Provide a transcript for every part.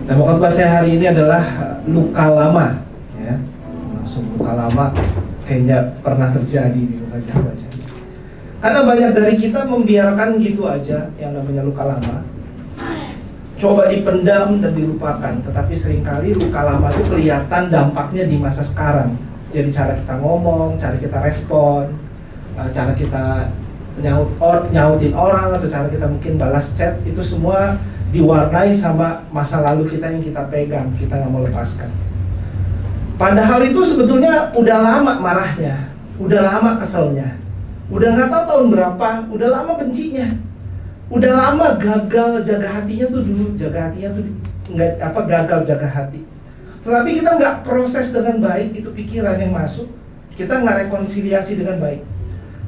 Tema khotbah saya hari ini adalah luka lama, ya. Langsung luka lama kayaknya pernah terjadi di wajah-wajah. Karena banyak dari kita membiarkan gitu aja yang namanya luka lama. Coba dipendam dan dilupakan, tetapi seringkali luka lama itu kelihatan dampaknya di masa sekarang. Jadi cara kita ngomong, cara kita respon, cara kita nyautin orang, atau cara kita mungkin balas chat, itu semua diwarnai sama masa lalu kita yang kita pegang, kita nggak mau lepaskan. Padahal itu sebetulnya udah lama marahnya, udah lama keselnya, udah nggak tahu tahun berapa, udah lama bencinya, udah lama gagal jaga hatinya tuh dulu, gagal jaga hati. Tetapi kita nggak proses dengan baik, itu pikiran yang masuk, kita nggak rekonsiliasi dengan baik.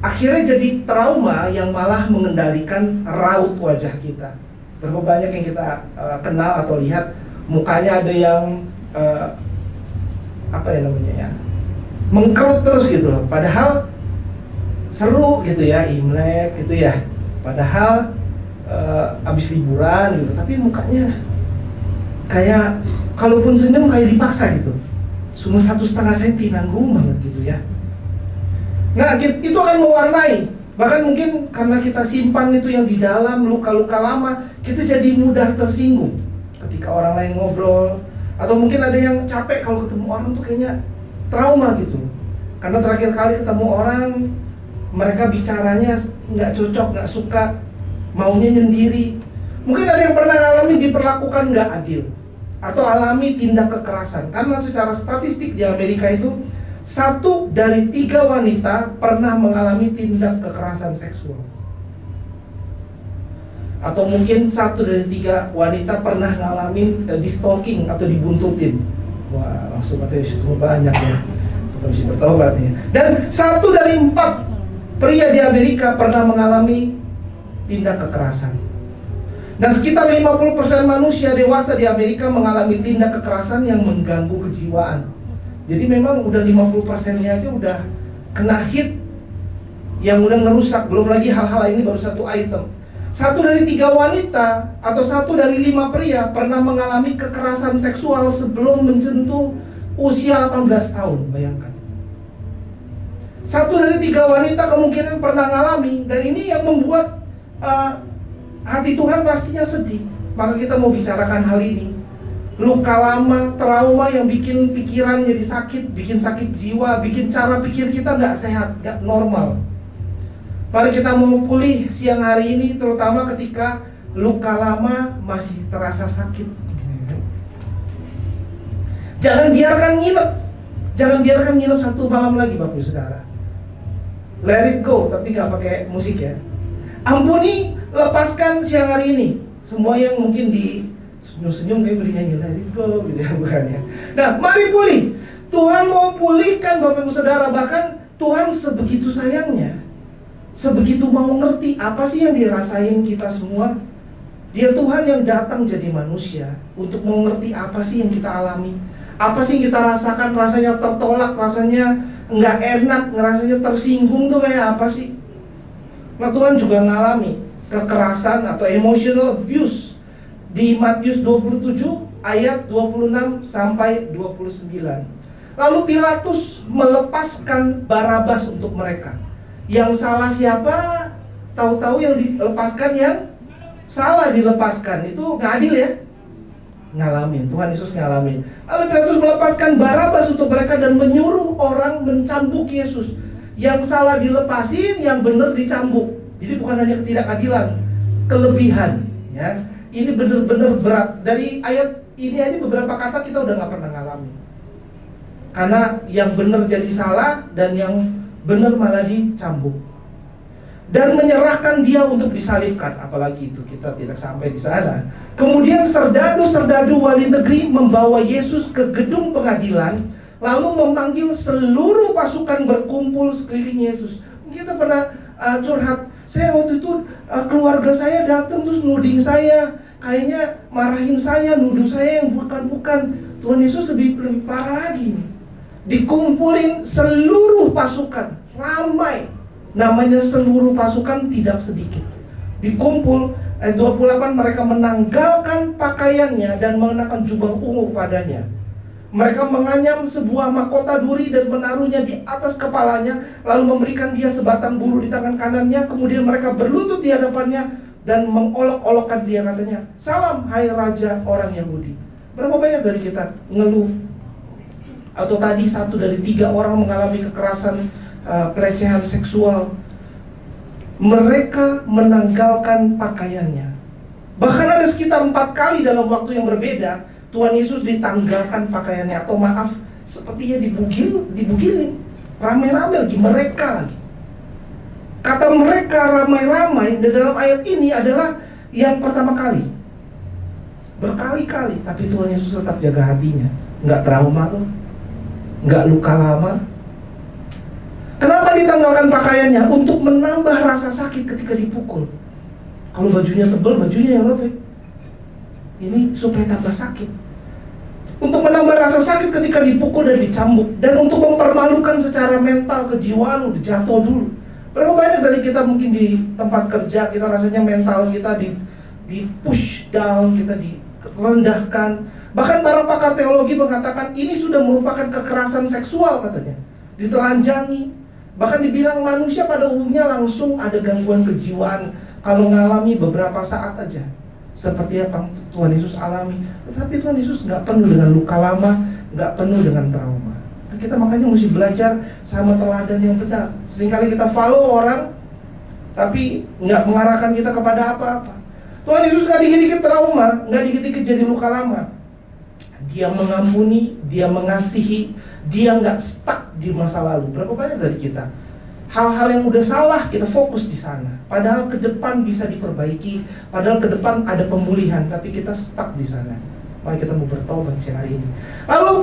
Akhirnya jadi trauma yang malah mengendalikan raut wajah kita. Berapa banyak yang kita kenal atau lihat, mukanya ada yang mengkerut terus gitu loh. Padahal seru gitu ya, Imlek gitu ya. Padahal abis liburan gitu, tapi mukanya kayak kalaupun senyum kayak dipaksa gitu. Cuma 1,5 senti, nanggung banget gitu ya. Nah, itu akan mewarnai. Bahkan mungkin karena kita simpan itu yang di dalam, luka-luka lama, kita jadi mudah tersinggung ketika orang lain ngobrol. Atau mungkin ada yang capek kalau ketemu orang tuh kayaknya trauma gitu. Karena terakhir kali ketemu orang, mereka bicaranya nggak cocok, nggak suka, maunya nyendiri. Mungkin ada yang pernah alami diperlakukan nggak adil, atau alami tindak kekerasan. Karena secara statistik di Amerika itu 1 dari 3 wanita pernah mengalami tindak kekerasan seksual. Atau mungkin 1 dari 3 wanita pernah ngalamin di stalking atau dibuntutin. Wah, langsung katanya itu banyak ya, harus bertobat ya. Dan 1 dari 4 pria di Amerika pernah mengalami tindak kekerasan. Dan sekitar 50% manusia dewasa di Amerika mengalami tindak kekerasan yang mengganggu kejiwaan. Jadi memang udah 50%-nya aja udah kena hit yang udah ngerusak. Belum lagi hal-hal ini baru 1 item. 1 dari 3 wanita atau 1 dari 5 pria pernah mengalami kekerasan seksual sebelum menyentuh usia 18 tahun, bayangkan. 1 dari 3 wanita kemungkinan pernah mengalami, dan ini yang membuat hati Tuhan pastinya sedih. Maka kita mau bicarakan hal ini. Luka lama, trauma yang bikin pikiran jadi sakit, bikin sakit jiwa, bikin cara pikir kita nggak sehat, nggak normal. Mari kita mau pulih siang hari ini, terutama ketika luka lama masih terasa sakit. Jangan biarkan nginep 1 malam lagi, Bapak Ibu Saudara. Let it go, tapi nggak pakai musik ya. Ampuni, lepaskan siang hari ini. Semua yang mungkin di senyum-senyum kayak beli nyanyi let it go gitu ya, bukan ya. Nah, mari pulih. Tuhan mau pulihkan Bapak Ibu Saudara. Bahkan Tuhan sebegitu sayangnya, sebegitu mau ngerti apa sih yang dirasain kita semua. Dia Tuhan yang datang jadi manusia untuk mau ngerti apa sih yang kita alami, apa sih yang kita rasakan. Rasanya tertolak, rasanya nggak enak, rasanya tersinggung tuh kayak apa sih. Nah, Tuhan juga ngalami kekerasan atau emotional abuse di Matius 27 ayat 26 sampai 29. Lalu Pilatus melepaskan Barabas untuk mereka. Yang salah siapa? Tahu-tahu yang dilepaskan yang salah dilepaskan. Itu nggak adil ya? Ngalamin, Tuhan Yesus ngalamin. Lalu Pilatus melepaskan Barabas untuk mereka dan menyuruh orang mencambuk Yesus. Yang salah dilepasin, yang benar dicambuk. Jadi bukan hanya ketidakadilan, kelebihan ya. Ini benar-benar berat. Dari ayat ini aja beberapa kata kita udah gak pernah ngalamin. Karena yang benar jadi salah dan yang benar malah dicambuk. Dan menyerahkan dia untuk disalibkan. Apalagi itu kita tidak sampai di sana. Kemudian serdadu-serdadu wali negeri membawa Yesus ke gedung pengadilan, lalu memanggil seluruh pasukan berkumpul sekeliling Yesus. Kita pernah curhat. Saya waktu itu keluarga saya datang terus nuding saya, kayaknya marahin saya, nuduh saya yang bukan-bukan. Tuhan Yesus lebih parah lagi nih. Dikumpulin seluruh pasukan, ramai. Namanya seluruh pasukan tidak sedikit. Dikumpul Ayat 28, mereka menanggalkan pakaiannya dan mengenakan jubah ungu padanya. Mereka menganyam sebuah mahkota duri dan menaruhnya di atas kepalanya, lalu memberikan dia sebatang bulu di tangan kanannya. Kemudian mereka berlutut di hadapannya dan mengolok-olokkan dia, katanya, "Salam, hai Raja orang Yahudi." Berapa banyak dari kita ngeluh? Atau tadi 1 dari 3 orang mengalami kekerasan, pelecehan seksual. Mereka menanggalkan pakaiannya. Bahkan ada sekitar 4 kali dalam waktu yang berbeda Tuhan Yesus ditanggalkan pakaiannya, atau maaf, sepertinya dibugilin. Ramai-ramai lagi, mereka lagi. Kata mereka ramai-ramai di dalam ayat ini adalah yang pertama kali. Berkali-kali, tapi Tuhan Yesus tetap jaga hatinya. Nggak trauma tuh, nggak luka lama. Kenapa ditanggalkan pakaiannya? Untuk menambah rasa sakit ketika dipukul. Kalau bajunya tebal, bajunya yang robek. Ini supaya tambah sakit. Untuk menambah rasa sakit ketika dipukul dan dicambuk. Dan untuk mempermalukan secara mental, kejiwaan, udah jatuh dulu. Berapa banyak dari kita mungkin di tempat kerja, kita rasanya mental kita di push down, kita direndahkan. Bahkan para pakar teologi mengatakan ini sudah merupakan kekerasan seksual, katanya. Ditelanjangi. Bahkan dibilang manusia pada umumnya langsung ada gangguan kejiwaan kalau mengalami beberapa saat aja. Seperti apa Tuhan Yesus alami. Tetapi Tuhan Yesus nggak penuh dengan luka lama, nggak penuh dengan trauma. Nah, kita makanya mesti belajar sama teladan yang benar. Seringkali kita follow orang, tapi nggak mengarahkan kita kepada apa-apa. Tuhan Yesus nggak dikit-dikit trauma, nggak dikit-dikit jadi luka lama. Dia mengampuni, dia mengasihi, dia nggak stuck di masa lalu. Berapa banyak dari kita hal-hal yang udah salah, kita fokus di sana. Padahal ke depan bisa diperbaiki, padahal ke depan ada pemulihan, tapi kita stuck di sana. Mari kita mau bertobat siang hari ini. Lalu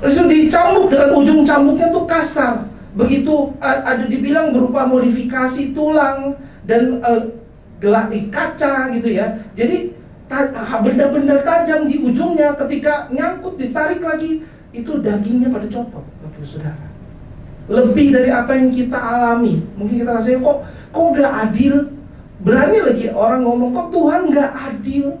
itu dicambuk dengan ujung cambuknya tuh kasar. Begitu ada dibilang berupa modifikasi tulang dan gelas kaca gitu ya. Jadi benda-benda tajam di ujungnya, ketika nyangkut ditarik lagi, itu dagingnya pada copot, Bapak Saudara. Lebih dari apa yang kita alami. Mungkin kita rasanya kok gak adil. Berani lagi orang ngomong, kok Tuhan gak adil.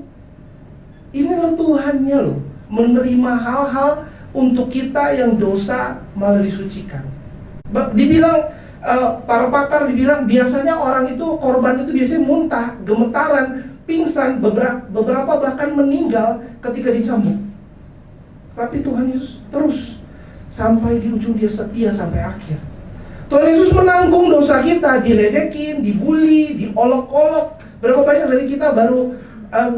Ini loh Tuhannya loh, menerima hal-hal untuk kita yang dosa malah disucikan. Dibilang para pakar dibilang biasanya orang itu, korban itu biasanya muntah, gemetaran, pingsan, beberapa bahkan meninggal ketika dicambuk. Tapi Tuhan Yesus terus sampai di ujung, dia setia sampai akhir. Tuhan Yesus menanggung dosa kita, diledekin, dibully, diolok-olok. Berapa banyak dari kita baru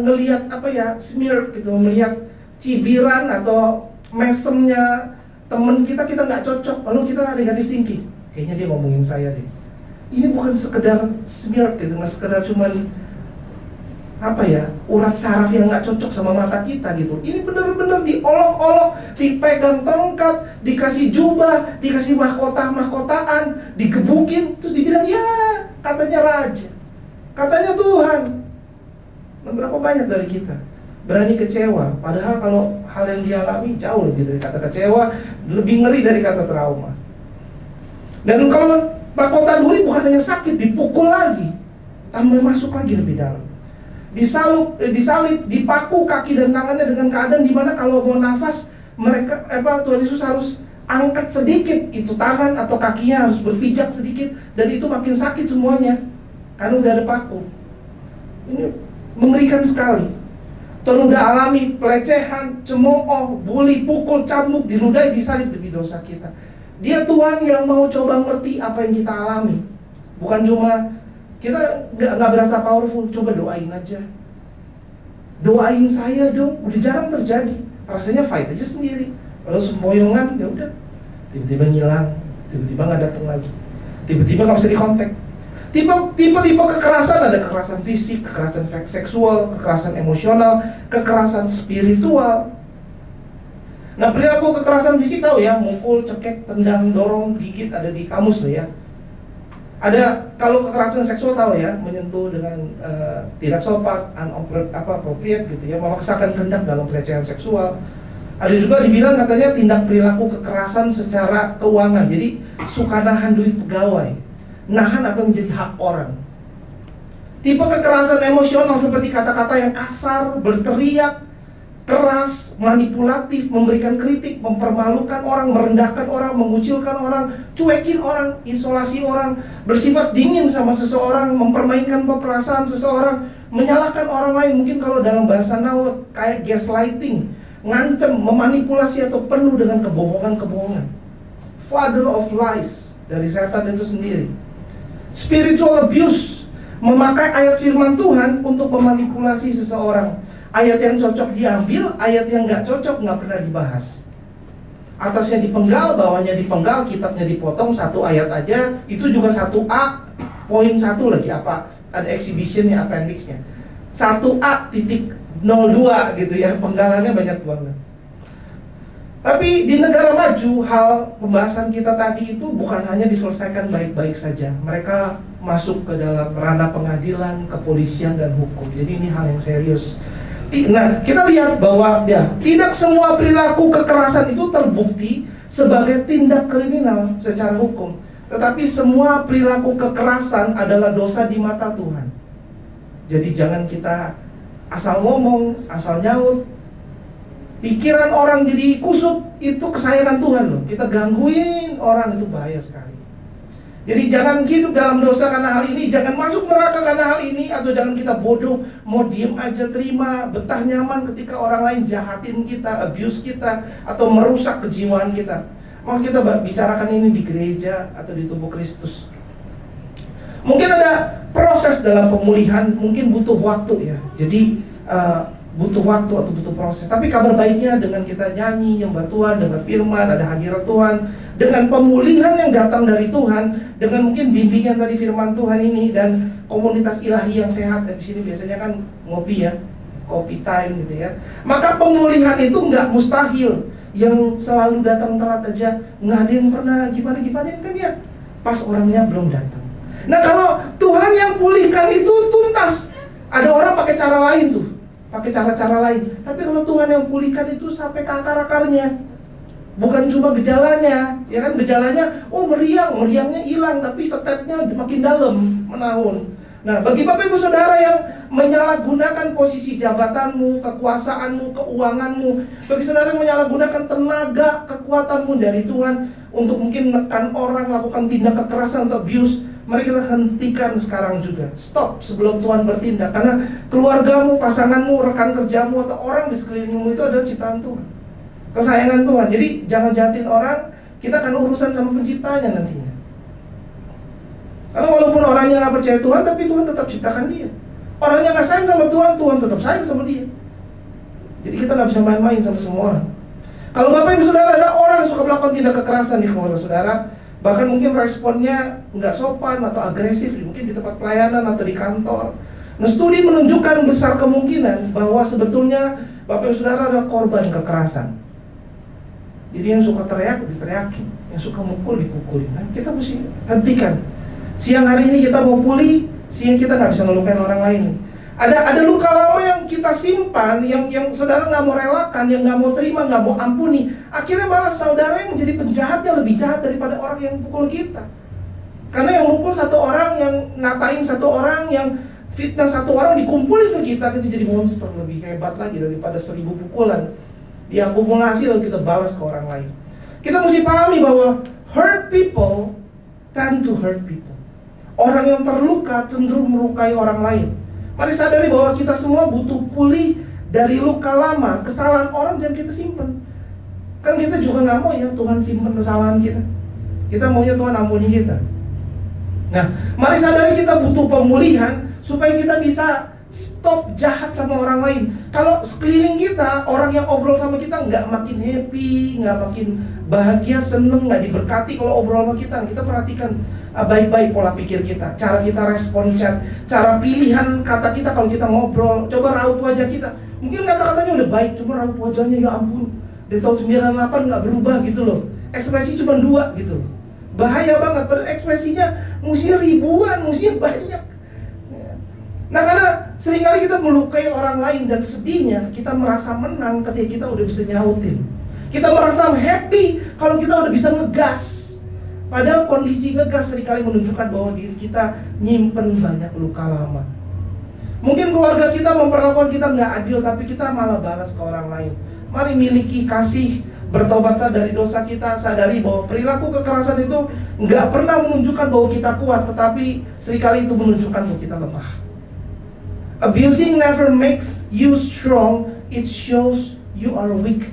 ngelihat smear gitu, melihat cibiran atau mesemnya temen kita nggak cocok, lalu kita negatif thinking. Kayaknya dia ngomongin saya deh. Ini bukan sekedar smear gitu, nggak sekedar cuman urat saraf yang nggak cocok sama mata kita gitu. Ini benar-benar diolok-olok, dipegang tongkat, dikasih jubah, dikasih mahkotaan, digebukin, terus dibilang ya katanya raja, katanya Tuhan. Nah, berapa banyak dari kita berani kecewa, padahal kalau hal yang dialami jauh lebih dari kata kecewa, lebih ngeri dari kata trauma. Dan kalau mahkota duri bukan hanya sakit, dipukul lagi, tambah masuk lagi lebih dalam. Disalib, dipaku kaki dan tangannya dengan keadaan dimana kalau mau nafas Tuhan Yesus harus angkat sedikit itu tangan atau kakinya, harus berpijak sedikit, dan itu makin sakit semuanya karena udah ada paku. Ini mengerikan sekali. Tuhan udah alami pelecehan, cemooh, bully, pukul, cambuk, dinudai, disalib demi dosa kita. Dia Tuhan yang mau coba ngerti apa yang kita alami. Bukan cuma kita nggak berasa powerful, coba doain aja. Doain saya dong, udah jarang terjadi. Rasanya fight aja sendiri. Kalau sempoyongan, ya udah, tiba-tiba ngilang, tiba-tiba nggak datang lagi, tiba-tiba nggak bisa dikontak. Tipe kekerasan, ada kekerasan fisik, kekerasan seksual, kekerasan emosional, kekerasan spiritual. Nah, perilaku kekerasan fisik tahu ya, mukul, cekek, tendang, dorong, gigit, ada di kamus loh ya. Ada, kalau kekerasan seksual tahu ya, menyentuh dengan tidak sopan, appropriate gitu ya, memaksakan kehendak dalam pelecehan seksual. Ada juga dibilang katanya tindak perilaku kekerasan secara keuangan. Jadi suka nahan duit pegawai, nahan apa yang menjadi hak orang. Tipe kekerasan emosional seperti kata-kata yang kasar, berteriak, keras, manipulatif, memberikan kritik, mempermalukan orang, merendahkan orang, mengucilkan orang, cuekin orang, isolasi orang, bersifat dingin sama seseorang, mempermainkan perasaan seseorang, menyalahkan orang lain. Mungkin kalau dalam bahasa now kayak gaslighting, ngancem, memanipulasi atau penuh dengan kebohongan-kebohongan. Father of lies, dari setan itu sendiri. Spiritual abuse, memakai ayat firman Tuhan untuk memanipulasi seseorang. Ayat yang cocok diambil, ayat yang nggak cocok nggak pernah dibahas. Atasnya dipenggal, bawahnya dipenggal, kitabnya dipotong, satu ayat aja. Itu juga 1A, poin 1 lagi apa? Ada exhibitionnya, appendixnya. 1A titik 02 gitu ya, penggalannya banyak banget. Tapi di negara maju, hal pembahasan kita tadi itu bukan hanya diselesaikan baik-baik saja. Mereka masuk ke dalam ranah pengadilan, kepolisian, dan hukum. Jadi ini hal yang serius. Nah, kita lihat bahwa ya, tidak semua perilaku kekerasan itu terbukti sebagai tindak kriminal secara hukum. Tetapi semua perilaku kekerasan adalah dosa di mata Tuhan. Jadi jangan kita asal ngomong, asal nyaut. Pikiran orang jadi kusut, itu kesayangan Tuhan loh. Kita gangguin orang, itu bahaya sekali. Jadi jangan hidup dalam dosa karena hal ini, jangan masuk neraka karena hal ini, atau jangan kita bodoh, mau diem aja terima, betah nyaman ketika orang lain jahatin kita, abuse kita, atau merusak kejiwaan kita. Mau kita bicarakan ini di gereja atau di tubuh Kristus. Mungkin ada proses dalam pemulihan, mungkin butuh waktu ya. Jadi butuh waktu atau butuh proses. Tapi kabar baiknya dengan kita nyanyi, nyembah Tuhan, dengan firman, ada hadirat Tuhan, dengan pemulihan yang datang dari Tuhan, dengan mungkin bimbingan dari firman Tuhan ini, dan komunitas ilahi yang sehat. Di sini biasanya kan ngopi ya, kopi time gitu ya. Maka pemulihan itu nggak mustahil. Yang selalu datang telat aja, nggak ada yang pernah gimana-gimana kan ya, pas orangnya belum datang. Nah kalau Tuhan yang pulihkan itu tuntas. Ada orang pakai cara lain tuh, pakai cara-cara lain. Tapi kalau Tuhan yang pulihkan itu sampai ke akar-akarnya. Bukan cuma gejalanya, ya kan, gejalanya, oh meriangnya hilang, tapi stepnya makin dalam, menahun. Nah, bagi Bapak Ibu Saudara yang menyalahgunakan posisi jabatanmu, kekuasaanmu, keuanganmu, bagi saudara yang menyalahgunakan tenaga, kekuatanmu dari Tuhan untuk mungkin menekan orang, lakukan tindak kekerasan atau abuse, mari kita hentikan sekarang juga. Stop sebelum Tuhan bertindak. Karena keluargamu, pasanganmu, rekan kerjamu, atau orang di sekelilingmu itu adalah ciptaan Tuhan, kesayangan Tuhan. Jadi jangan jahatin orang, kita akan urusan sama penciptanya nantinya. Karena walaupun orangnya gak percaya Tuhan, tapi Tuhan tetap ciptakan dia. Orangnya gak sayang sama Tuhan, Tuhan tetap sayang sama dia. Jadi kita gak bisa main-main sama semua orang. Kalau Bapak Ibu Saudara ada orang yang suka melakukan tindak kekerasan di keluarga saudara, bahkan mungkin responnya nggak sopan atau agresif, mungkin di tempat pelayanan atau di kantor. Nah, studi menunjukkan besar kemungkinan bahwa sebetulnya Bapak Ibu Saudara adalah korban kekerasan. Jadi yang suka teriak, diteriakin, yang suka mukul, dipukulin. Nah, kita mesti hentikan. Siang hari ini kita mau pulih, siang kita nggak bisa ngelukain orang lain. Ada luka lama yang kita simpan, yang saudara nggak mau relakan, yang nggak mau terima, nggak mau ampuni. Akhirnya malah saudara yang jadi penjahatnya lebih jahat daripada orang yang pukul kita. Karena yang mukul satu orang, yang ngatain satu orang, yang fitnah satu orang dikumpulin ke kita jadi monster lebih hebat lagi daripada 1000 pukulan. Diakumulasi lalu kita balas ke orang lain. Kita mesti pahami bahwa hurt people tend to hurt people. Orang yang terluka cenderung melukai orang lain. Mari sadari bahwa kita semua butuh pulih dari luka lama. Kesalahan orang jangan kita simpan. Kan kita juga nggak mau ya Tuhan simpan kesalahan kita. Kita maunya Tuhan ampuni kita. Nah, mari sadari kita butuh pemulihan supaya kita bisa stop jahat sama orang lain. Kalau sekeliling kita, orang yang obrol sama kita nggak makin happy, nggak makin bahagia, seneng, nggak diberkati kalau obrol sama kita perhatikan baik-baik pola pikir kita, cara kita respon chat, cara pilihan kata kita kalau kita ngobrol. Coba raut wajah kita. Mungkin kata-katanya udah baik, cuma raut wajahnya ya ampun, dari tahun 98 nggak berubah gitu loh. Ekspresi cuma 2 gitu loh. Bahaya banget, padahal ekspresinya mesti ribuan, mesti banyak. Nah, karena seringkali kita melukai orang lain dan sedihnya kita merasa menang ketika kita udah bisa nyautin. Kita merasa happy kalau kita udah bisa ngegas. Padahal kondisi ngegas seringkali menunjukkan bahwa diri kita nyimpen banyak luka lama. Mungkin keluarga kita memperlakukan kita nggak adil, tapi kita malah balas ke orang lain. Mari miliki kasih, bertobatlah dari dosa kita, sadari bahwa perilaku kekerasan itu nggak pernah menunjukkan bahwa kita kuat, tetapi seringkali itu menunjukkan bahwa kita lemah. Abusing never makes you strong, it shows you are weak.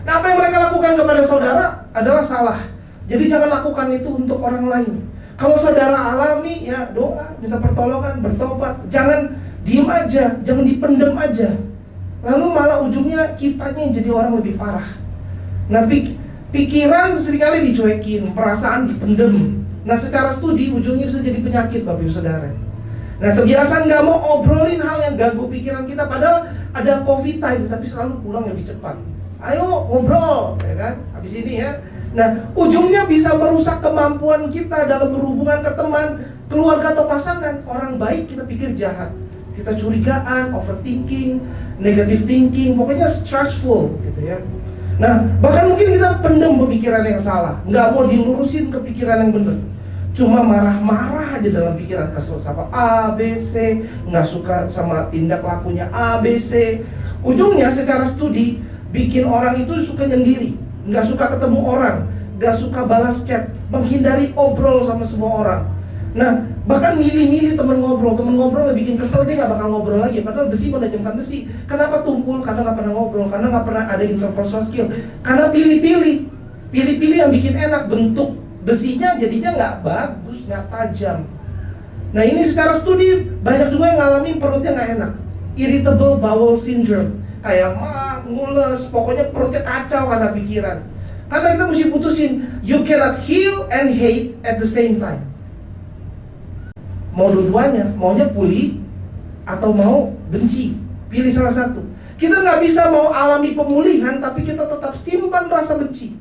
Nah, apa yang mereka lakukan kepada saudara adalah salah. Jadi jangan lakukan itu untuk orang lain. Kalau saudara alami, ya doa, minta pertolongan, bertobat. Jangan diem aja, jangan dipendem aja. Lalu malah ujungnya kitanya yang jadi orang lebih parah. Nah, pikiran seringkali dicuekin, perasaan dipendem. Nah, secara studi ujungnya bisa jadi penyakit, Bapak Ibu Saudara. Nah, kebiasaan gak mau obrolin hal yang ganggu pikiran kita, padahal ada coffee time, tapi selalu pulang lebih cepat. Ayo ngobrol, ya kan? Habis ini ya. Nah, ujungnya bisa merusak kemampuan kita dalam berhubungan ke teman, keluarga atau pasangan. Orang baik kita pikir jahat, kita curigaan, overthinking, negative thinking, pokoknya stressful gitu ya. Nah, bahkan mungkin kita pendem pemikiran yang salah, nggak mau dilurusin ke pikiran yang benar. Cuma marah-marah aja dalam pikiran, kesel sama A, B, C, nggak suka sama tindak lakunya A, B, C. Ujungnya secara studi bikin orang itu suka nyendiri, nggak suka ketemu orang, nggak suka balas chat, menghindari obrol sama semua orang. Nah, bahkan milih-milih temen ngobrol bikin kesel, dia nggak bakal ngobrol lagi. Padahal besi menajamkan besi. Kenapa tumpul? Karena nggak pernah ngobrol, karena nggak pernah ada interpersonal skill, karena pilih-pilih yang bikin enak, bentuk besinya jadinya nggak bagus, nggak tajam. Nah, ini secara studi banyak juga yang ngalamin perutnya nggak enak, irritable bowel syndrome, kayak ngules, pokoknya perutnya kacau karena pikiran. Karena kita mesti putusin, you cannot heal and hate at the same time. Mau dua-duanya, maunya pulih atau mau benci, pilih salah satu. Kita nggak bisa mau alami pemulihan tapi kita tetap simpan rasa benci.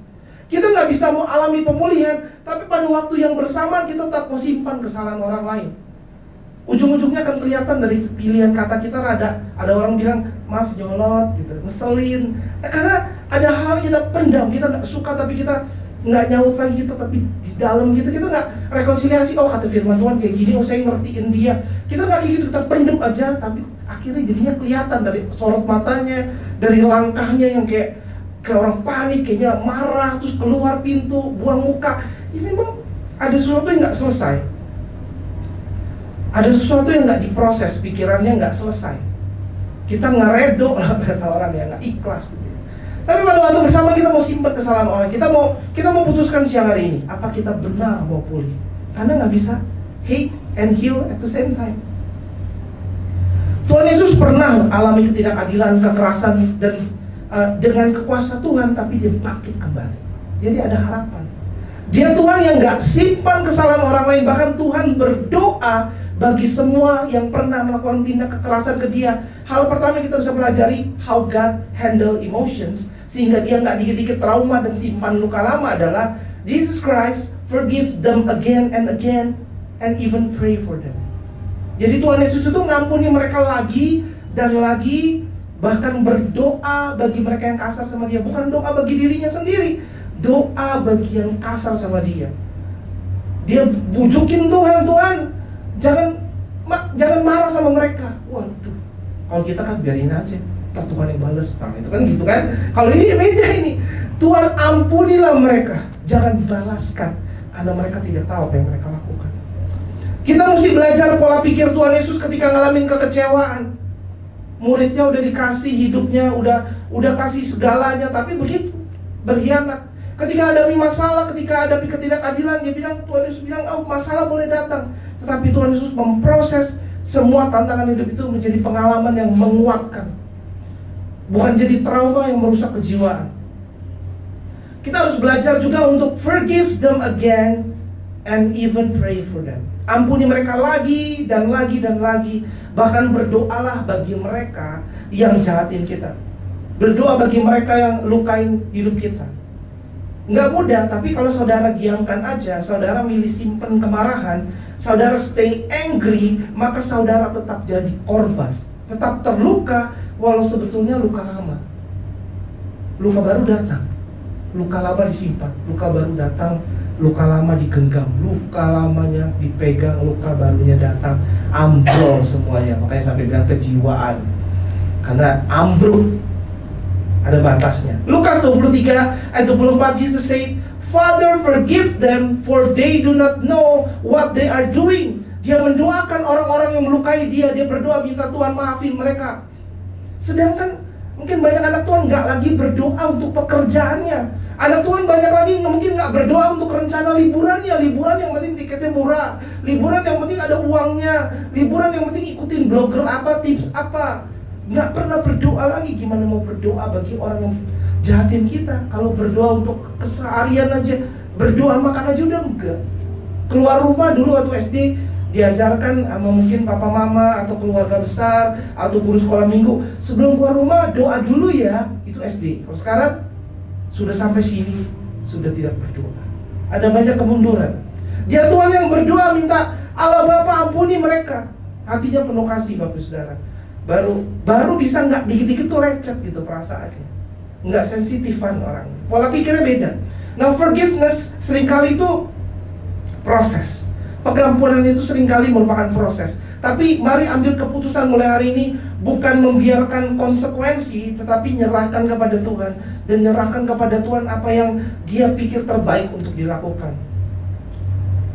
Kita nggak bisa mau alami pemulihan tapi pada waktu yang bersamaan kita tetap mau simpan kesalahan orang lain. Ujung-ujungnya akan kelihatan dari pilihan kata kita. Ada orang bilang maaf nyolot gitu, ngeselin, karena ada hal kita pendam, kita nggak suka tapi kita nggak nyaut lagi, kita tapi di dalam kita nggak rekonsiliasi. Oh, kata firman Tuhan kayak gini, oh saya ngertiin dia. Kita nggak kayak gitu, kita pendem aja, tapi akhirnya jadinya kelihatan dari sorot matanya, dari langkahnya yang kayak orang panik, kayaknya marah, terus keluar pintu, buang muka. Ini memang ada sesuatu yang nggak selesai. Ada sesuatu yang nggak diproses, pikirannya nggak selesai. Kita ngeredo lah kata orang ya, nggak ikhlas gitu. Tapi pada waktu bersama kita mau simpan kesalahan orang, kita mau putuskan siang hari ini, apa kita benar mau pulih? Karena nggak bisa hate and heal at the same time. Tuhan Yesus pernah alami ketidakadilan, kekerasan, dan dengan kekuasaan Tuhan, tapi dia bangkit kembali. Jadi ada harapan. Dia Tuhan yang nggak simpan kesalahan orang lain, bahkan Tuhan berdoa bagi semua yang pernah melakukan tindak kekerasan ke dia. Hal pertama kita bisa pelajari how God handle emotions, sehingga dia nggak dikit-dikit trauma dan simpan luka lama, adalah Jesus Christ forgive them again and again and even pray for them. Jadi Tuhan Yesus itu ngampuni mereka lagi dan lagi, bahkan berdoa bagi mereka yang kasar sama dia. Bukan doa bagi dirinya sendiri, doa bagi yang kasar sama dia. Dia bujukin Tuhan jangan marah sama mereka. Waduh, kalau kita kan biarin aja, ntar Tuhan yang balas. Nah, itu kan gitu kan. Kalau ini beda ini. Tuhan ampunilah mereka, jangan balaskan, karena mereka tidak tahu apa yang mereka lakukan. Kita mesti belajar pola pikir Tuhan Yesus ketika ngalamin kekecewaan. Muridnya udah dikasih hidupnya, udah kasih segalanya, tapi begitu berkhianat. Ketika hadapi masalah, ketika hadapi ketidakadilan, Tuhan Yesus bilang, oh masalah boleh datang, tetapi Tuhan Yesus memproses semua tantangan hidup itu menjadi pengalaman yang menguatkan, bukan jadi trauma yang merusak kejiwaan. Kita harus belajar juga untuk forgive them again and even pray for them. Ampuni mereka lagi dan lagi dan lagi. Bahkan berdoalah bagi mereka yang jahatin kita. Berdoa bagi mereka yang lukain hidup kita. Nggak mudah, tapi kalau saudara diamkan aja, saudara milih simpen kemarahan, saudara stay angry, maka saudara tetap jadi korban, tetap terluka, walau sebetulnya luka lama. Luka baru datang, luka lama disimpan, luka baru datang, luka lama digenggam, luka lamanya dipegang, luka barunya datang, ambrol semuanya. Makanya sampai bilang kejiwaan, karena ambruk, ada batasnya. Lukas 23 ayat 24, Jesus said, Father, forgive them, for they do not know what they are doing. Dia mendoakan orang-orang yang melukai dia. Dia berdoa minta Tuhan maafin mereka. Sedangkan mungkin banyak anak Tuhan nggak lagi berdoa untuk pekerjaannya. Anak Tuhan banyak lagi mungkin nggak berdoa untuk rencana liburannya. Liburan yang penting tiketnya murah, liburan yang penting ada uangnya, liburan yang penting ikutin blogger apa, tips apa. Nggak pernah berdoa lagi. Gimana mau berdoa bagi orang yang jahatin kita? Kalau berdoa untuk keseharian aja, berdoa makan aja udah enggak. Keluar rumah dulu waktu SD diajarkan sama mungkin papa mama atau keluarga besar atau guru sekolah minggu, sebelum keluar rumah doa dulu ya. Itu SD. Kalau sekarang sudah sampai sini, sudah tidak berdoa. Ada banyak kemunduran. Dia Tuhan yang berdoa minta Allah Bapa ampuni mereka. Hatinya penuh kasih Bapak Saudara. Baru bisa nggak dikit-dikit tuh lecet gitu perasaannya. Nggak sensitifan orang. Pola pikirnya beda. Nah, forgiveness seringkali itu proses. Pengampunan itu seringkali merupakan proses. Tapi mari ambil keputusan mulai hari ini, bukan membiarkan konsekuensi, tetapi nyerahkan kepada Tuhan. Dan nyerahkan kepada Tuhan apa yang dia pikir terbaik untuk dilakukan.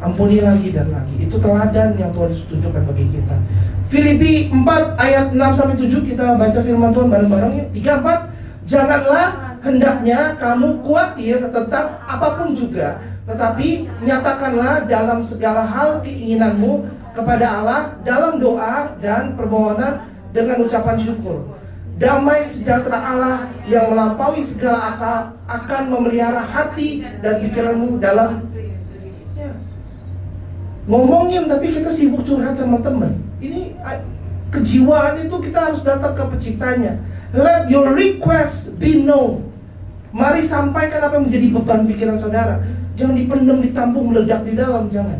Ampuni lagi dan lagi. Itu teladan yang Tuhan Yesus tunjukkan bagi kita. Filipi 4 ayat 6-7 kita baca firman Tuhan bareng-bareng yuk. 3-4. Janganlah hendaknya kamu khawatir tentang apapun juga, tetapi nyatakanlah dalam segala hal keinginanmu kepada Allah dalam doa dan permohonan dengan ucapan syukur. Damai sejahtera Allah yang melampaui segala akal akan memelihara hati dan pikiranmu dalam ngomongin, tapi kita sibuk curhat sama teman. Ini kejiwaan itu kita harus datang ke penciptanya. Let your request be known. Mari sampaikan apa yang menjadi beban pikiran saudara. Jangan dipendam, ditampung, meledak di dalam. Jangan.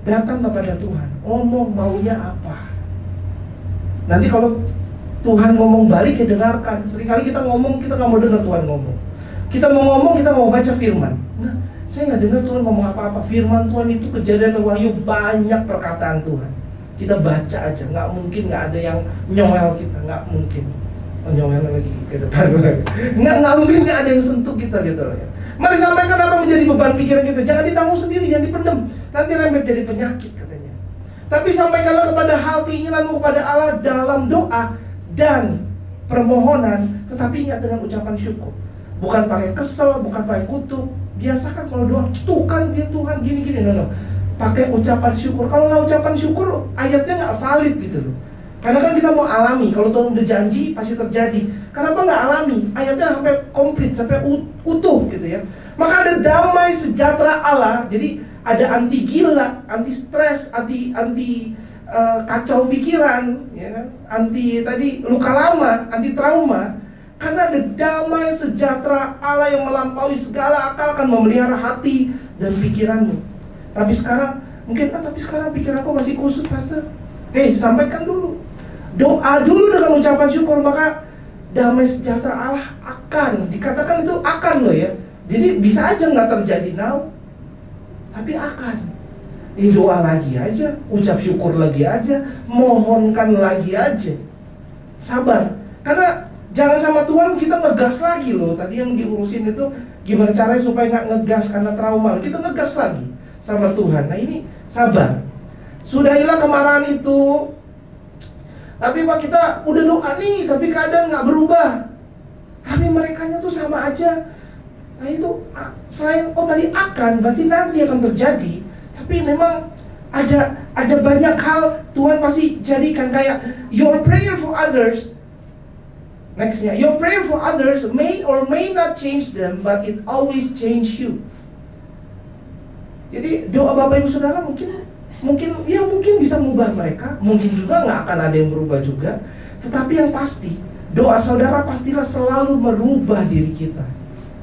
Datang kepada Tuhan. Ngomong maunya apa. Nanti kalau Tuhan ngomong balik, ya dengarkan. Seringkali kita ngomong, kita gak mau dengar Tuhan ngomong. Kita mau ngomong, kita mau baca firman. Nah, saya gak dengar Tuhan ngomong apa-apa. Firman Tuhan itu Kejadian dan Wahyu, banyak perkataan Tuhan. Kita baca aja, gak mungkin gak ada yang nyowel kita. Gak mungkin. Nyowel lagi ke depan lagi. Nggak mungkin nggak ada yang sentuh kita gitu loh ya. Mari sampaikan apa menjadi beban pikiran kita. Jangan ditanggung sendiri, jangan dipendam. Nanti rembet jadi penyakit katanya. Tapi sampaikanlah kepada hal keinginanmu kepada Allah dalam doa dan permohonan, tetapi ingat dengan ucapan syukur. Bukan pakai kesel, bukan pakai kutuk. Biasakan kalau doa, tuh kan dia Tuhan gini-gini. No. Pakai ucapan syukur. Kalau nggak ucapan syukur, ayatnya nggak valid gitu loh. Karena kan kita mau alami, kalau Tuhan udah janji pasti terjadi. Kenapa nggak alami? Ayatnya sampai komplit, sampai utuh gitu ya. Maka ada damai sejahtera Allah. Jadi ada anti gila, anti stres, anti kacau pikiran, ya kan? Anti tadi luka lama, anti trauma. Karena ada damai sejahtera Allah yang melampaui segala akal akan memelihara hati dan pikiranmu. Tapi sekarang mungkin tapi sekarang pikiranku masih kusut, Pastor. Sampaikan dulu. Doa dulu dengan ucapan syukur, maka damai sejahtera Allah akan, dikatakan itu akan loh ya. Jadi bisa aja nggak terjadi now, tapi akan. Doa lagi aja, ucap syukur lagi aja, mohonkan lagi aja. Sabar, karena jangan sama Tuhan kita ngegas lagi loh. Tadi yang diurusin itu gimana caranya supaya nggak ngegas karena trauma, kita ngegas lagi sama Tuhan. Nah ini sabar. Sudahilah kemarahan itu. Tapi Pak, kita udah doa nih, tapi keadaan nggak berubah. Tapi merekanya tuh sama aja. Nah itu selain tadi akan, berarti nanti akan terjadi. Tapi memang ada banyak hal Tuhan pasti jadikan, kayak your prayer for others. Nextnya, your prayer for others may or may not change them, but it always change you. Jadi doa Bapak Ibu Saudara mungkin bisa mengubah mereka, mungkin juga nggak akan ada yang berubah juga. Tetapi yang pasti, doa saudara pastilah selalu merubah diri kita.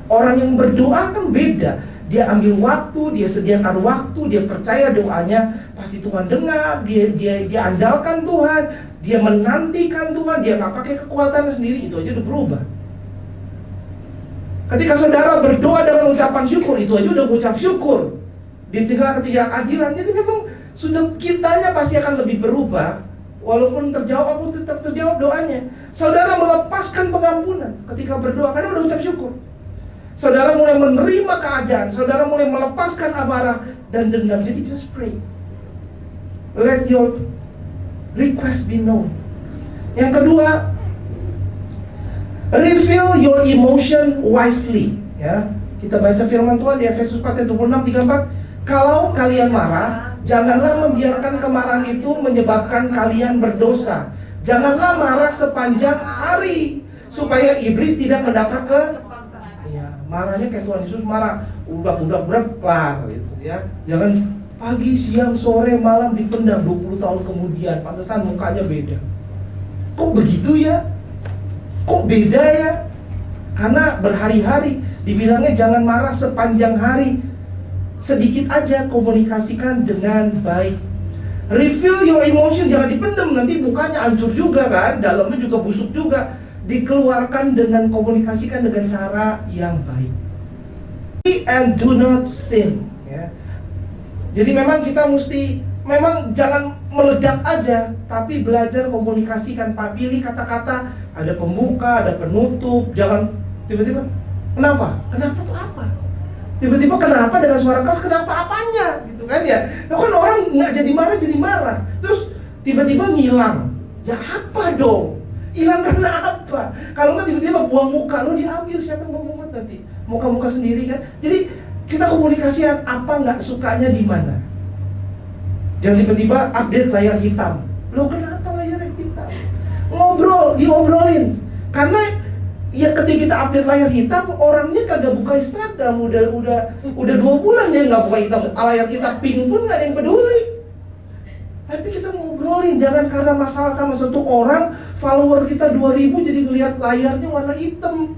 Orang yang berdoa kan beda. Dia ambil waktu, dia sediakan waktu, dia percaya doanya pasti Tuhan dengar. Dia andalkan Tuhan, dia menantikan Tuhan, dia nggak pakai kekuatan sendiri, itu aja udah berubah. Ketika saudara berdoa dengan ucapan syukur, itu aja udah ucap syukur. Di tengah ketidakadilan, jadi memang sudah kitanya pasti akan lebih berubah. Walaupun terjawab, apapun tetap terjawab doanya. Saudara melepaskan pengampunan ketika berdoa, karena udah ucap syukur. Saudara mulai menerima keadaan, saudara mulai melepaskan amarah dan dendam. Jadi just pray. Let your request be known. Yang kedua, reveal your emotion wisely. Ya, kita baca firman Tuhan di Efesus 4:26-34. Kalau kalian marah, janganlah membiarkan kemarahan itu menyebabkan kalian berdosa. Janganlah marah sepanjang hari, supaya iblis tidak mendapat ya, marahnya kayak Tuhan Yesus marah, udah kelar gitu ya. Jangan pagi, siang, sore, malam dipendam 20 tahun kemudian, pantesan mukanya beda. Kok begitu ya? Kok beda ya? Karena berhari-hari dibilangnya jangan marah sepanjang hari. Sedikit aja komunikasikan dengan baik. Reveal your emotion, jangan dipendam, nanti mukanya hancur juga kan, dalamnya juga busuk juga. Dikeluarkan dengan komunikasikan dengan cara yang baik. And do not sin, ya. Jadi memang kita mesti, memang jangan meledak aja, tapi belajar komunikasikan. Pak, pilih kata-kata, ada pembuka, ada penutup. Jangan tiba-tiba, kenapa? Kenapa tuh apa? Tiba-tiba kenapa dengan suara keras, kenapa apanya? Gitu kan ya. Nah, kan orang nggak jadi marah. Terus tiba-tiba ngilang. Ya apa dong? Hilang karena apa? Kalau nggak tiba-tiba buang muka, lo diambil, siapa yang mau muat nanti? Muka-muka sendiri kan? Jadi kita komunikasikan apa nggak sukanya di mana. Jangan tiba-tiba update layar hitam. Lo kenapa layar hitam? Ngobrol, diobrolin. Karena ya ketika kita update layar hitam, orangnya kagak buka Instagram. Udah 2 bulan dia nggak buka hitam. Layar kita pink pun nggak ada yang peduli. Tapi kita ngobrolin, jangan karena masalah sama satu orang, follower kita 2000 jadi ngelihat layarnya warna hitam.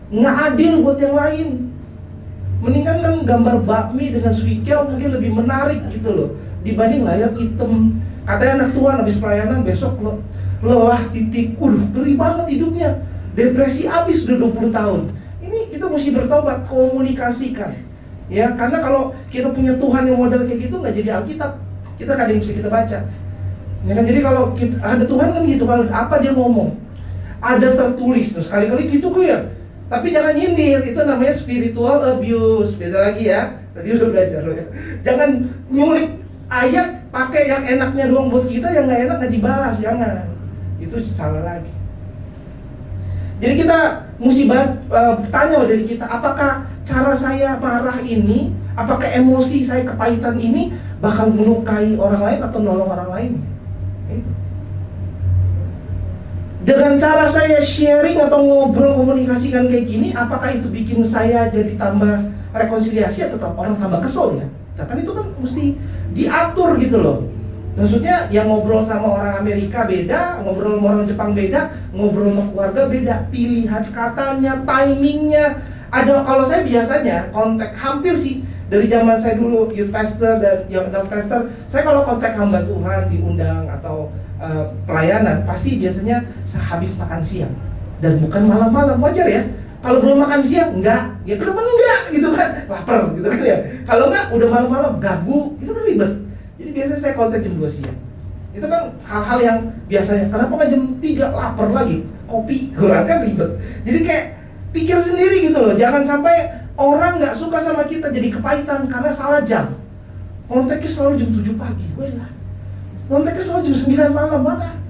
Nggak adil buat yang lain. Mendingan kan gambar bakmi dengan suikiao mungkin lebih menarik gitu loh, dibanding layar hitam. Katanya anak Tuhan habis pelayanan besok lelah titik, ngeri banget hidupnya, depresi abis udah 20 tahun. Ini kita mesti bertobat, komunikasikan. Ya, karena kalau kita punya Tuhan yang model kayak gitu nggak jadi Alkitab. Kita kadang bisa kita baca. Ya kan, jadi kalau kita, ada Tuhan kan gitu, kalau apa dia ngomong, ada tertulis. Terus sekali-kali gitu gue ya. Tapi jangan nyindir, itu namanya spiritual abuse. Beda lagi ya. Tadi udah belajar ya. Jangan nyulik ayat pakai yang enaknya doang buat kita, yang nggak enak nggak dibalas, jangan. Itu salah lagi. Jadi kita mesti tanya dari kita, apakah cara saya marah ini, apakah emosi saya kepahitan ini bakal melukai orang lain atau nolong orang lain? Itu. Dengan cara saya sharing atau ngobrol komunikasikan kayak gini, apakah itu bikin saya jadi tambah rekonsiliasi atau orang tambah kesel ya? Nah kan itu kan mesti diatur gitu loh. Maksudnya yang ngobrol sama orang Amerika beda, ngobrol sama orang Jepang beda, ngobrol sama keluarga beda. Pilihan katanya, timingnya. Ada, kalau saya biasanya kontak hampir sih dari zaman saya dulu youth pastor dan young adult pastor, saya kalau kontak hamba Tuhan diundang atau pelayanan pasti biasanya sehabis makan siang dan bukan malam-malam, wajar ya. Kalau belum makan siang enggak, ya kenapa enggak gitu kan, lapar gitu kan ya. Kalau enggak udah malam-malam gagu, itu kan ribet. Jadi biasanya saya kontak jam 2 siang. Itu kan hal-hal yang biasanya, kenapa nggak jam 3 lapar lagi, kopi kurang kan ribet. Jadi kayak pikir sendiri gitu loh, jangan sampai orang nggak suka sama kita jadi kepahitan karena salah jam. Kontaknya selalu jam 7 pagi, lah. Kontaknya selalu jam 9 malam, mana?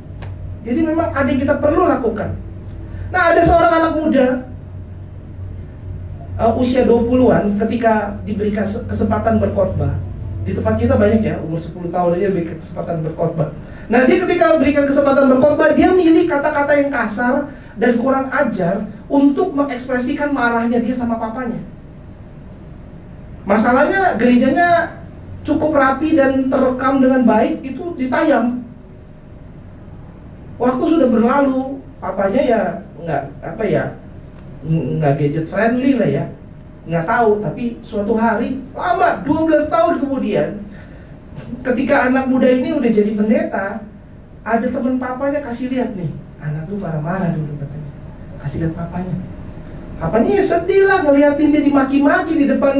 Jadi memang ada yang kita perlu lakukan. Nah, ada seorang anak muda usia 20-an ketika diberikan kesempatan berkhotbah. Di tempat kita banyak ya, umur 10 tahun aja diberikan kesempatan berkhotbah. Nah, dia ketika memberikan kesempatan berkhotbah, dia milih kata-kata yang kasar dan kurang ajar untuk mengekspresikan marahnya dia sama papanya. Masalahnya gerejanya cukup rapi dan terekam dengan baik, itu ditayang. Waktu sudah berlalu, papanya ya nggak gadget friendly lah ya, nggak tahu. Tapi suatu hari, lama 12 tahun kemudian, ketika anak muda ini udah jadi pendeta, ada teman papanya kasih lihat nih, anak lu marah-marah dulu katanya, kasih lihat papanya. Papanya ya sedih lah ngeliatin dia dimaki-maki di depan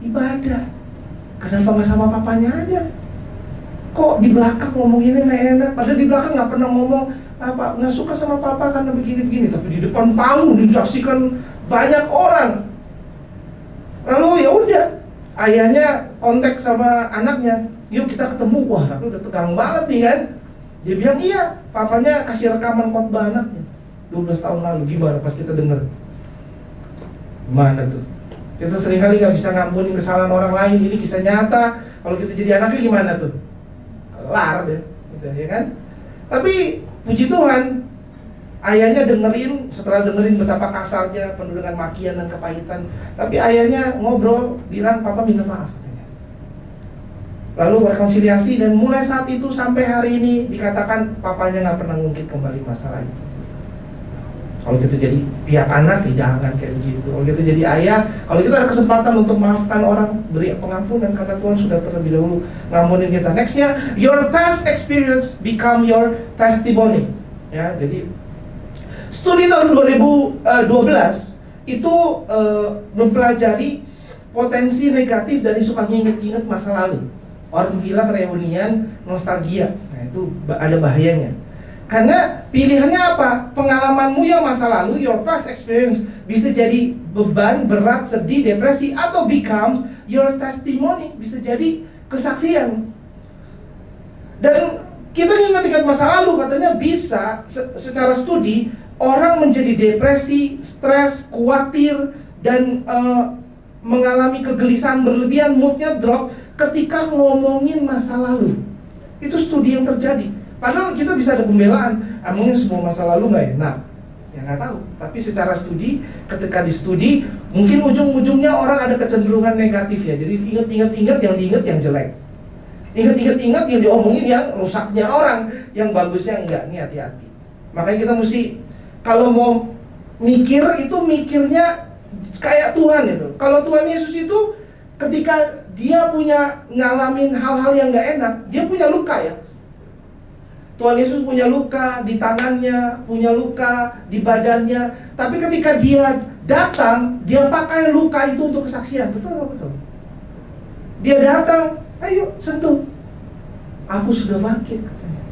ibadah. Kenapa nggak sama papanya aja? Kok di belakang ngomonginnya nggak enak? Padahal di belakang nggak pernah ngomong apa nggak suka sama papa karena begini-begini, tapi di depan panggung disaksikan banyak orang. Lalu ya udah, ayahnya kontak sama anaknya, yuk kita ketemu. Wah, aku udah tegang banget nih kan. Dia bilang iya, papanya kasih rekaman khotbah anaknya 12 tahun lalu. Gimana pas kita denger? Gimana tuh? Kita seringkali nggak bisa ngampunin kesalahan orang lain. Ini kisah nyata. Kalau kita jadi anaknya gimana tuh? Kelar deh, gitu, ya kan? Tapi puji Tuhan, ayahnya dengerin. Setelah dengerin betapa kasarnya, penuh dengan makian dan kepahitan, tapi ayahnya ngobrol, bilang papa minta maaf, katanya. Lalu rekonsiliasi, dan mulai saat itu sampai hari ini dikatakan papanya nggak pernah ngungkit kembali masalah itu. Kalau kita jadi pihak anak, ya jangan kayak begitu. Kalau kita jadi ayah, kalau kita ada kesempatan untuk maafkan orang, beri pengampunan karena Tuhan sudah terlebih dahulu ngampunin kita. Nextnya, your past experience become your testimony. Ya, jadi studi tahun 2012 itu mempelajari potensi negatif dari suka nginget-nginget masa lalu. Orang bilang reunian nostalgia. Nah, itu ada bahayanya. Karena pilihannya apa? Pengalamanmu yang masa lalu, your past experience, bisa jadi beban, berat, sedih, depresi, atau becomes your testimony, bisa jadi kesaksian. Dan kita ingat-ingat masa lalu, katanya bisa secara studi orang menjadi depresi, stres, khawatir, dan mengalami kegelisahan berlebihan, moodnya drop ketika ngomongin masa lalu. Itu studi yang terjadi. Padahal kita bisa ada pembelaan, emangnya semua masa lalu nggak enak? Ya nggak tahu. Tapi secara studi, ketika di studi, mungkin ujung-ujungnya orang ada kecenderungan negatif ya. Jadi ingat-ingat yang diingat yang jelek, ingat-ingat yang diomongin yang rusaknya orang, yang bagusnya enggak. Ini hati-hati. Makanya kita mesti kalau mau mikir itu mikirnya kayak Tuhan itu. Kalau Tuhan Yesus itu ketika dia punya ngalamin hal-hal yang nggak enak, dia punya luka ya. Tuhan Yesus punya luka di tangannya, punya luka di badannya. Tapi ketika dia datang, dia pakai luka itu untuk kesaksian. Betul nggak betul? Dia datang, ayo sentuh. Aku sudah bangkit, katanya.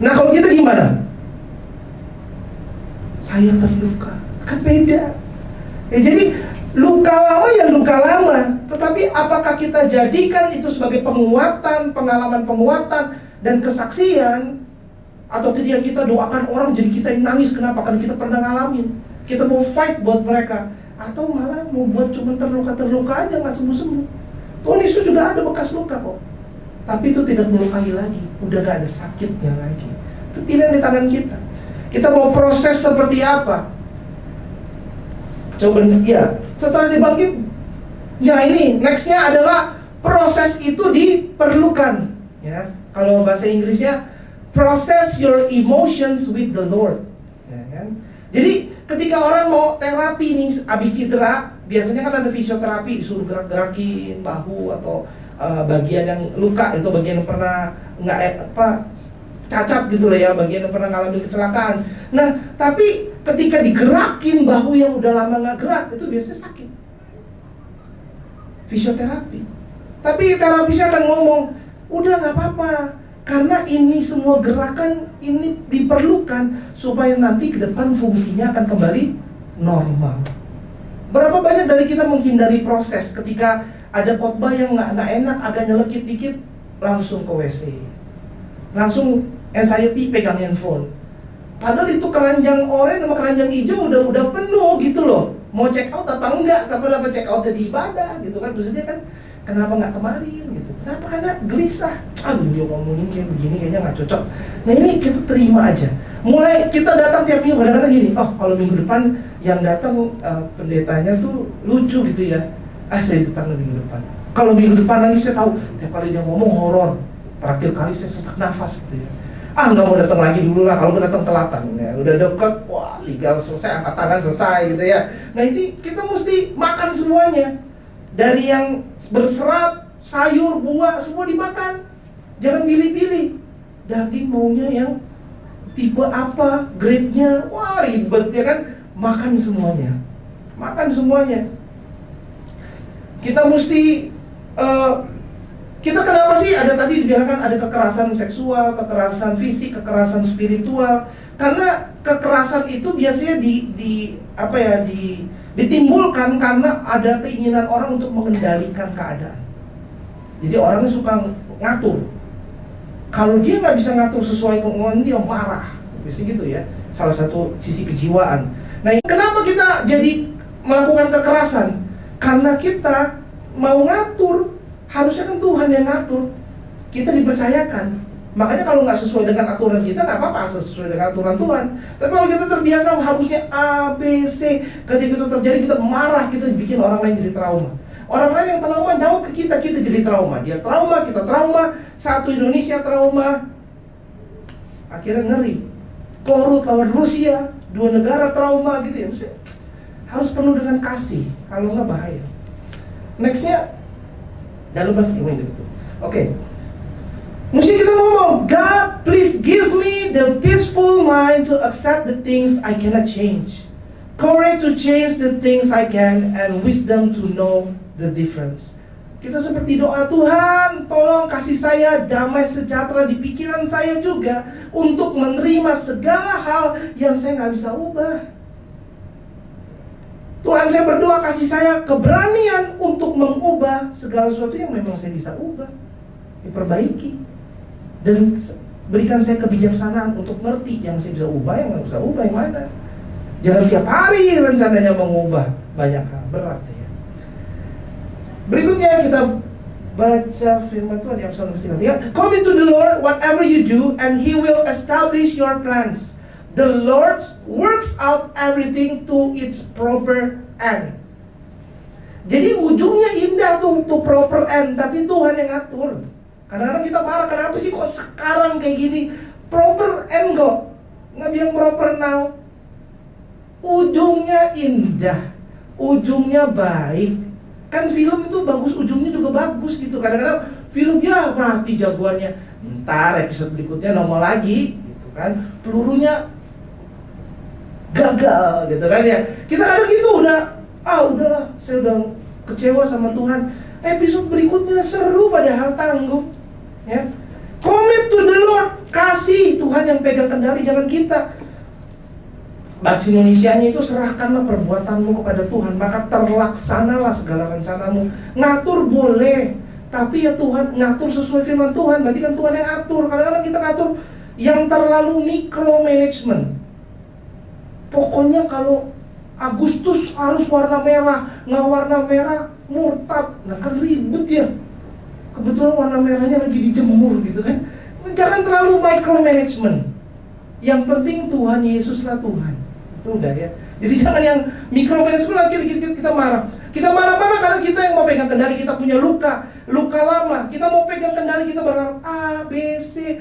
Nah kalau kita gimana? Saya terluka. Kan beda. Ya, jadi luka lama ya luka lama. Tetapi apakah kita jadikan itu sebagai penguatan, pengalaman penguatan dan kesaksian, atau ketika kita doakan orang jadi kita yang nangis? Kenapa? Karena kita pernah ngalamin. Kita mau fight buat mereka, atau malah mau buat cuma terluka-terluka aja nggak sembuh-sembuh. Tuhan Yesus juga ada bekas luka kok, tapi itu tidak melukai lagi, udah nggak ada sakitnya lagi. Itu pilihan di tangan kita. Kita mau proses seperti apa? Coba ya, setelah dibangkit, ya ini nextnya adalah proses itu diperlukan. Ya, kalau bahasa Inggrisnya process your emotions with the Lord. Ya, kan? Jadi ketika orang mau terapi nih, habis cedera, biasanya kan ada fisioterapi, disuruh gerak-gerakin bahu atau bagian yang luka, itu bagian yang pernah cacat gitu lah ya, bagian yang pernah ngalamin kecelakaan. Nah, tapi ketika digerakin bahu yang udah lama nggak gerak, itu biasanya sakit. Fisioterapi. Tapi terapisnya akan ngomong, udah nggak apa-apa, karena ini semua gerakan ini diperlukan supaya nanti ke depan fungsinya akan kembali normal. Berapa banyak dari kita menghindari proses ketika ada khotbah yang nggak enak, agak nyelekit dikit, langsung ke WC, langsung anxiety pegang handphone. Padahal itu keranjang oranye sama keranjang hijau udah penuh gitu loh. Mau check out apa enggak? Tapi dapat check out jadi ibadah gitu kan. Terus dia kan kenapa nggak kemarin gitu? Kenapa? Karena gelisah. Aduh, dia ngomongin kayak begini kayaknya nggak cocok. Nah ini kita terima aja. Mulai kita datang tiap minggu, kadang-kadang gini, oh kalau minggu depan yang datang pendetanya tuh lucu gitu ya. Saya datang minggu depan. Kalau minggu depan lagi saya tahu tiap kali dia ngomong horor. Terakhir kali saya sesak nafas gitu ya. Nggak mau datang lagi dulu lah, kalau mau datang telatan ya. Udah deket, wah tinggal selesai, angkat tangan selesai gitu ya. Nah ini kita mesti makan semuanya. Dari yang berserat, sayur, buah, semua dimakan. Jangan pilih-pilih. Daging maunya yang tipe apa, grade-nya, wah ribet ya kan. makan semuanya. Makan semuanya. Kita mesti kita kenapa sih ada tadi dibilangkan ada kekerasan seksual, kekerasan fisik, kekerasan spiritual? Karena kekerasan itu biasanya ditimbulkan karena ada keinginan orang untuk mengendalikan keadaan. Jadi orangnya suka ngatur. Kalau dia nggak bisa ngatur sesuai kemauan dia marah, biasanya gitu ya. Salah satu sisi kejiwaan. Nah, kenapa kita jadi melakukan kekerasan? Karena kita mau ngatur. Harusnya kan Tuhan yang ngatur. Kita dipercayakan. Makanya kalau nggak sesuai dengan aturan kita, nggak apa-apa sesuai dengan aturan Tuhan. Tapi kalau kita terbiasa harusnya A, B, C, ketika itu terjadi kita marah, kita bikin orang lain jadi trauma. Orang lain yang trauma nyaut ke kita jadi trauma. Dia trauma, kita trauma, satu Indonesia trauma. Akhirnya ngeri. Korut lawan Rusia, dua negara trauma gitu ya. Maksudnya, harus penuh dengan kasih, kalau nggak bahaya. Nextnya, jangan lupa skiming gitu. Oke. Mesti kita ngomong, God please give me the peaceful mind to accept the things I cannot change, courage to change the things I can, and wisdom to know the difference. Kita seperti doa, Tuhan tolong kasih saya damai sejahtera di pikiran saya juga untuk menerima segala hal yang saya nggak bisa ubah. Tuhan, saya berdoa kasih saya keberanian untuk mengubah segala sesuatu yang memang saya bisa ubah, diperbaiki, dan berikan saya kebijaksanaan untuk ngerti yang saya bisa ubah, yang nggak bisa ubah yang mana. Jangan tiap hari rencananya mengubah banyak hal, berat ya. Berikutnya kita baca firman Tuhan di Amsal 3. Commit to the Lord whatever you do, and He will establish your plans. The Lord works out everything to its proper end. Jadi ujungnya indah tuh, to proper end, tapi Tuhan yang ngatur. Kadang-kadang kita marah, kenapa sih kok sekarang kayak gini? Proper end kok, nggak bilang proper now. Ujungnya indah, ujungnya baik. Kan film itu bagus, ujungnya juga bagus gitu. Kadang-kadang film ya mati jagoannya, ntar episode berikutnya nongol lagi gitu kan, pelurunya gagal gitu kan ya. Kita kadang gitu udahlah, saya udah kecewa sama Tuhan. Episode berikutnya seru padahal tangguh ya. Commit to the Lord, kasih Tuhan yang pegang kendali, jangan kita. Bahasa Indonesianya itu serahkanlah perbuatanmu kepada Tuhan, maka terlaksanalah segala rencanamu. Ngatur boleh, tapi ya Tuhan ngatur sesuai firman Tuhan. Berarti kan Tuhan yang atur. Kadang-kadang kita ngatur yang terlalu micromanagement. Pokoknya kalau Agustus harus warna merah, nggak warna merah murtad. Nah kan ribet ya. Kebetulan warna merahnya lagi dijemur gitu kan. Jangan terlalu micromanagement. Yang penting Tuhan Yesuslah Tuhan. Itu udah ya. Jadi jangan yang micromanagement lagi kita marah. Kita marah-marah karena kita yang mau pegang kendali, kita punya luka lama. Kita mau pegang kendali, kita berharap A, B, C.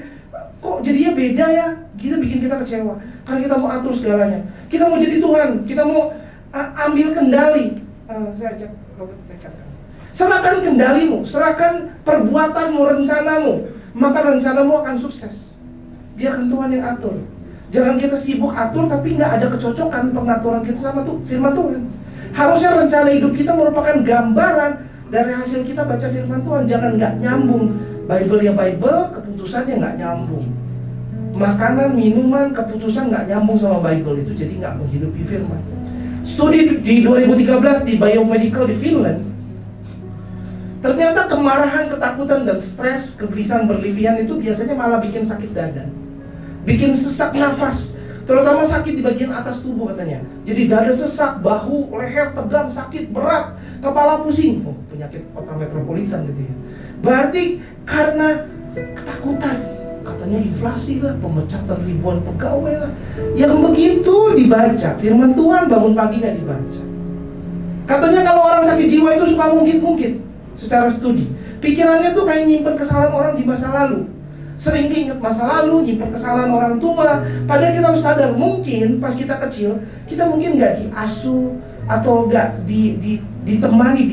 Kok jadinya beda ya? Kita bikin kita kecewa. Karena kita mau atur segalanya. Kita mau jadi Tuhan, kita mau ambil kendali. Saya ajak Robert bacakan. Serahkan kendalimu, serahkan perbuatanmu, rencanamu, maka rencanamu akan sukses. Biarkan Tuhan yang atur. Jangan kita sibuk atur tapi nggak ada kecocokan pengaturan kita sama firman Tuhan. Harusnya rencana hidup kita merupakan gambaran dari hasil kita baca firman Tuhan. Jangan nggak nyambung. Bible ya Bible, keputusannya nggak nyambung. Makanan, minuman, keputusan nggak nyambung sama Bible, itu jadi nggak menghidupi firman. Studi di 2013 di Biomedical di Finland, ternyata kemarahan, ketakutan, dan stres, kegelisahan berlebihan itu biasanya malah bikin sakit dada, bikin sesak nafas, terutama sakit di bagian atas tubuh katanya. Jadi dada sesak, bahu, leher tegang, sakit berat, kepala pusing. Oh, penyakit kota metropolitan gitu ya. Berarti karena ketakutan, katanya inflasi lah, pemecatan ribuan pegawai lah. Yang begitu dibaca firman Tuhan, bangun pagi gak dibaca. Katanya kalau orang sakit jiwa itu suka ngungkit-ngungkit. Secara studi, pikirannya tuh kayak nyimpen kesalahan orang di masa lalu. Sering diingat masa lalu, nyimpen kesalahan orang tua. Padahal kita harus sadar, mungkin pas kita kecil, kita mungkin gak diasuh atau gak ditemani,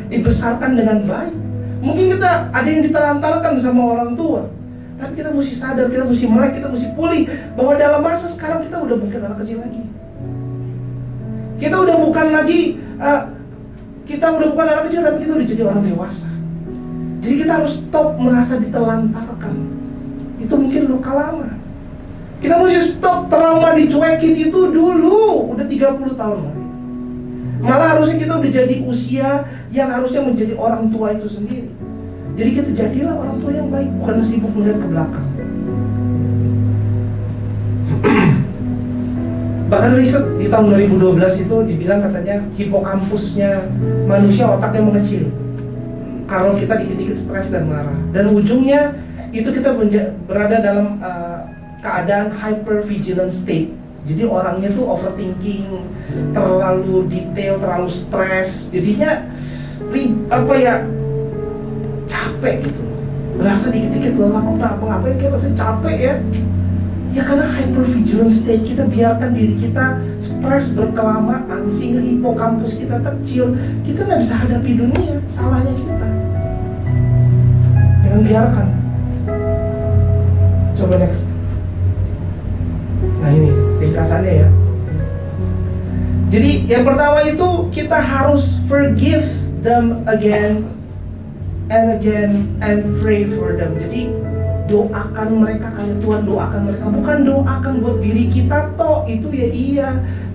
dibesarkan dengan baik. Mungkin kita ada yang ditelantarkan sama orang tua. Tapi kita mesti sadar, kita mesti melek, kita mesti pulih bahwa dalam masa sekarang kita udah bukan anak kecil lagi. Kita udah bukan lagi kita udah bukan anak kecil, tapi kita udah jadi orang dewasa. Jadi kita harus stop merasa ditelantarkan. Itu mungkin luka lama. Kita mesti stop trauma dicuekin itu dulu. Udah 30 tahun lagi. Malah harusnya kita udah jadi usia yang harusnya menjadi orang tua itu sendiri. Jadi kita jadilah orang tua yang baik, bukan sibuk melihat ke belakang. Bahkan riset di tahun 2012 itu dibilang katanya hipokampusnya manusia otaknya mengecil kalau kita dikit-dikit stres dan marah. Dan ujungnya itu kita berada dalam keadaan hypervigilant state. Jadi orangnya tuh overthinking, terlalu detail, terlalu stres. Jadinya capek gitu. Berasa dikit-dikit lelah, ngapain kita rasa capek ya. Ya karena hypervigilant state, kita biarkan diri kita stres berkelamaan sehingga hipokampus kita kecil. Kita nggak bisa hadapi dunia, salahnya kita. Jangan biarkan. Coba next. Nah ini ringkasannya ya. Jadi yang pertama itu kita harus forgive them again and again and pray for them. Jadi doakan mereka kayak Tuhan doakan mereka. Bukan doakan buat diri kita toh, itu ya iya,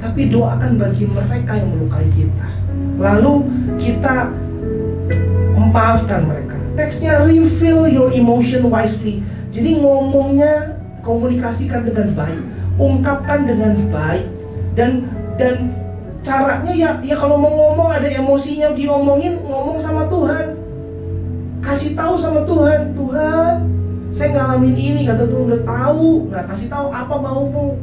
tapi doakan bagi mereka yang melukai kita. Lalu kita memaafkan mereka. Nextnya, refill your emotion wisely. Jadi ngomongnya komunikasikan dengan baik, ungkapkan dengan baik, dan caranya ya kalau mau ngomong ada emosinya diomongin, ngomong sama Tuhan, kasih tahu sama Tuhan, Tuhan saya ngalamin ini, kata Tuhan udah tahu. Nah kasih tahu apa maumu,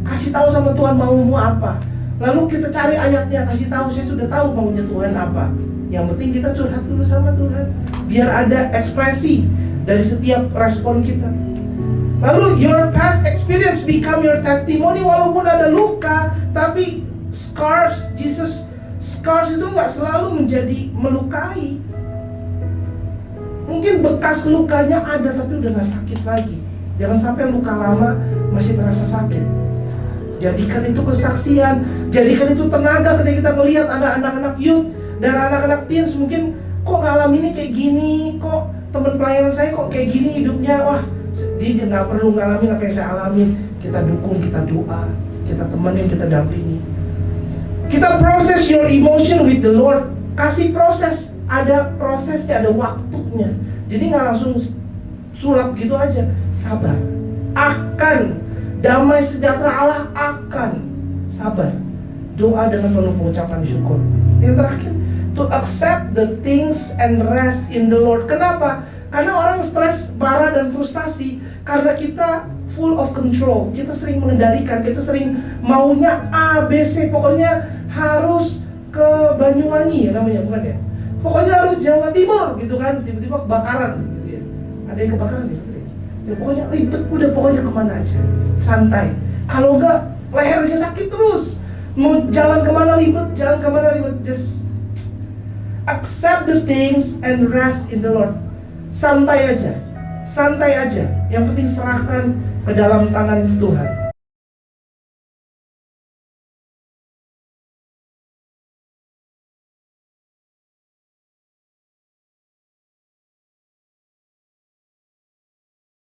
kasih tahu sama Tuhan maumu apa. Lalu kita cari ayatnya, kasih tahu saya sudah tahu maunya Tuhan apa. Yang penting kita curhat dulu sama Tuhan, biar ada ekspresi dari setiap respon kita. Lalu your past experience become your testimony. Walaupun ada luka, tapi scars itu nggak selalu menjadi melukai. Mungkin bekas lukanya ada tapi udah gak sakit lagi. Jangan sampai luka lama masih terasa sakit. Jadikan itu kesaksian, jadikan itu tenaga ketika kita melihat ada anak-anak youth dan anak-anak teens mungkin kok ngalaminnya kayak gini, kok teman pelayanan saya kok kayak gini hidupnya. Wah, dia gak perlu ngalamin apa yang saya alamin. Kita dukung, kita doa, kita temenin, kita dampingi. Kita proses your emotion with the Lord. Kasih proses. Ada prosesnya, ada waktunya. Jadi nggak langsung sulap gitu aja. Sabar. Akan damai sejahtera Allah akan sabar. Doa dengan penuh pengucapan syukur. Yang terakhir, to accept the things and rest in the Lord. Kenapa? Karena orang stres, marah dan frustasi karena kita full of control. Kita sering mengendalikan, kita sering maunya A, B, C. Pokoknya harus ke Banyuwangi ya namanya, bukan ya? Pokoknya harus Jawa Timur gitu kan, tiba-tiba kebakaran gitu ya. Ada yang kebakaran gitu ya. Ya pokoknya ribet, udah pokoknya kemana aja, santai. Kalau enggak lehernya sakit terus. Mau jalan kemana ribet, just accept the things and rest in the Lord. Santai aja. Yang penting serahkan ke dalam tangan Tuhan.